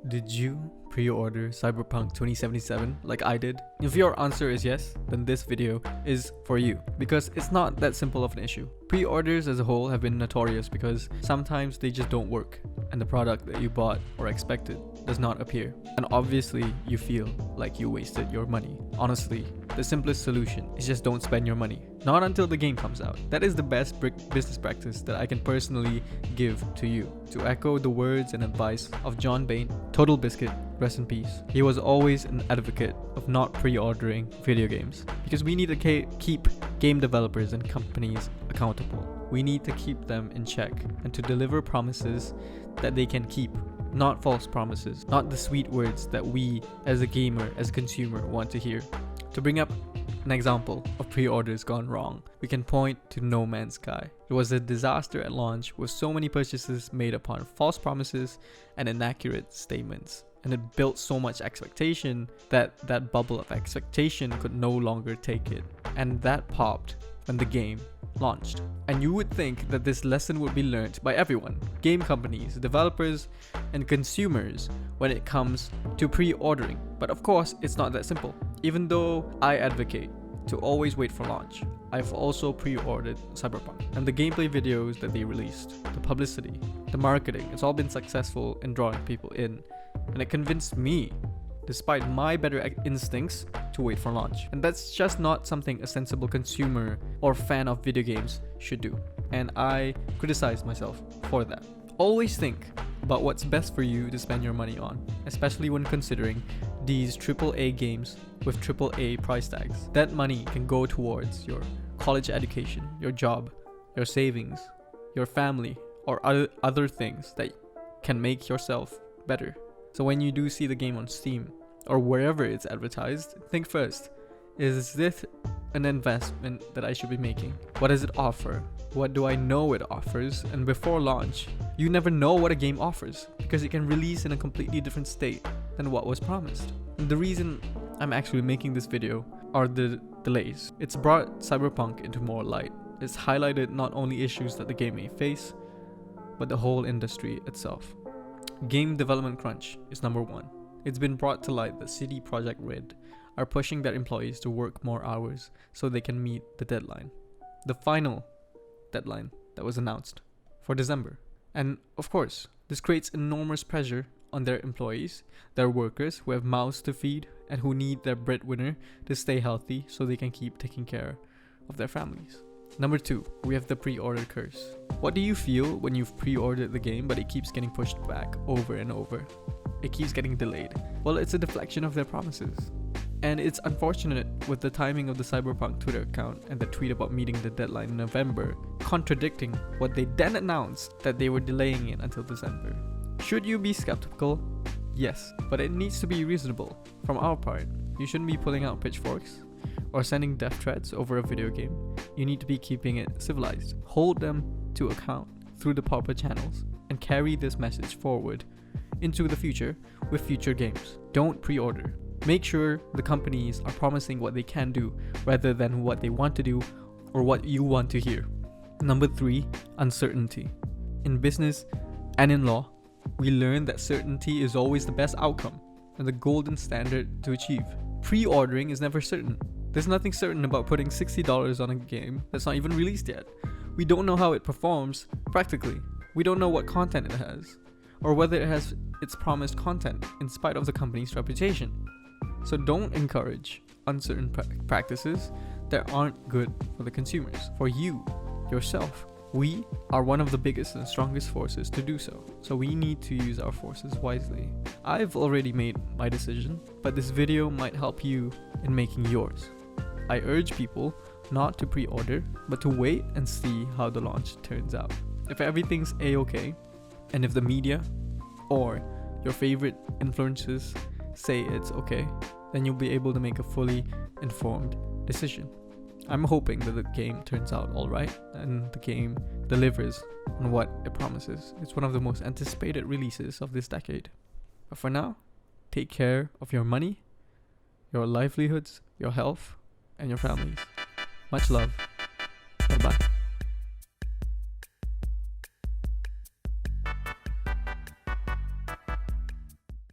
Did you pre-order Cyberpunk 2077 like I did? If your answer is yes, then this video is for you, because it's not that simple of an issue. Pre-orders as a whole have been notorious because sometimes they just don't work and the product that you bought or expected does not appear. And obviously you feel like you wasted your money. Honestly, the simplest solution is just don't spend your money. Not until the game comes out. That is the best business practice that I can personally give to you. To echo the words and advice of John Bain, Total Biscuit, rest in peace. He was always an advocate of not pre-ordering video games because we need to keep game developers and companies accountable. We need to keep them in check and to deliver promises that they can keep. Not false promises, not the sweet words that we as a gamer, as a consumer want to hear. To bring up an example of pre-orders gone wrong, we can point to No Man's Sky. It was a disaster at launch with so many purchases made upon false promises and inaccurate statements. And it built so much expectation that that bubble of expectation could no longer take it. And that popped when the game launched. And you would think that this lesson would be learned by everyone, game companies, developers, and consumers when it comes to pre-ordering. But of course, it's not that simple. Even though I advocate to always wait for launch, I've also pre-ordered Cyberpunk. And the gameplay videos that they released, the publicity, the marketing, it's all been successful in drawing people in. And it convinced me, despite my better instincts, to wait for launch. And that's just not something a sensible consumer or fan of video games should do. And I criticize myself for that. Always think about what's best for you to spend your money on, especially when considering these AAA games with AAA price tags. That money can go towards your college education, your job, your savings, your family, or other things that can make yourself better. So when you do see the game on Steam or wherever it's advertised, think first, is this an investment that I should be making? What does it offer? What do I know it offers? And before launch, you never know what a game offers because it can release in a completely different state than what was promised. And the reason I'm actually making this video are the delays. It's brought Cyberpunk into more light. It's highlighted not only issues that the game may face, but the whole industry itself. Game development crunch is number one. It's been brought to light that CD Projekt Red are pushing their employees to work more hours so they can meet the deadline. The final deadline that was announced for December. And of course, this creates enormous pressure on their employees, their workers who have mouths to feed and who need their breadwinner to stay healthy so they can keep taking care of their families. Number two, we have the pre-order curse. What do you feel when you've pre-ordered the game but it keeps getting pushed back over and over? It keeps getting delayed. Well, it's a deflection of their promises. And it's unfortunate with the timing of the Cyberpunk Twitter account and the tweet about meeting the deadline in November, contradicting what they then announced that they were delaying it until December. Should you be skeptical? Yes, but it needs to be reasonable. From our part, you shouldn't be pulling out pitchforks or sending death threats over a video game. You need to be keeping it civilized. Hold them to account through the proper channels and carry this message forward into the future with future games. Don't pre-order. Make sure the companies are promising what they can do rather than what they want to do or what you want to hear. Number three, uncertainty. In business and in law, we learn that certainty is always the best outcome and the golden standard to achieve. Pre-ordering is never certain. There's nothing certain about putting $60 on a game that's not even released yet. We don't know how it performs practically. We don't know what content it has, or whether it has its promised content in spite of the company's reputation. So don't encourage uncertain practices that aren't good for the consumers, for you, yourself. We are one of the biggest and strongest forces to do so. So we need to use our forces wisely. I've already made my decision, but this video might help you in making yours. I urge people not to pre-order, but to wait and see how the launch turns out. If everything's a-okay, and if the media or your favorite influencers say it's okay, then you'll be able to make a fully informed decision. I'm hoping that the game turns out alright and the game delivers on what it promises. It's one of the most anticipated releases of this decade. But for now, take care of your money, your livelihoods, your health, and your families. Much love. Bye-bye.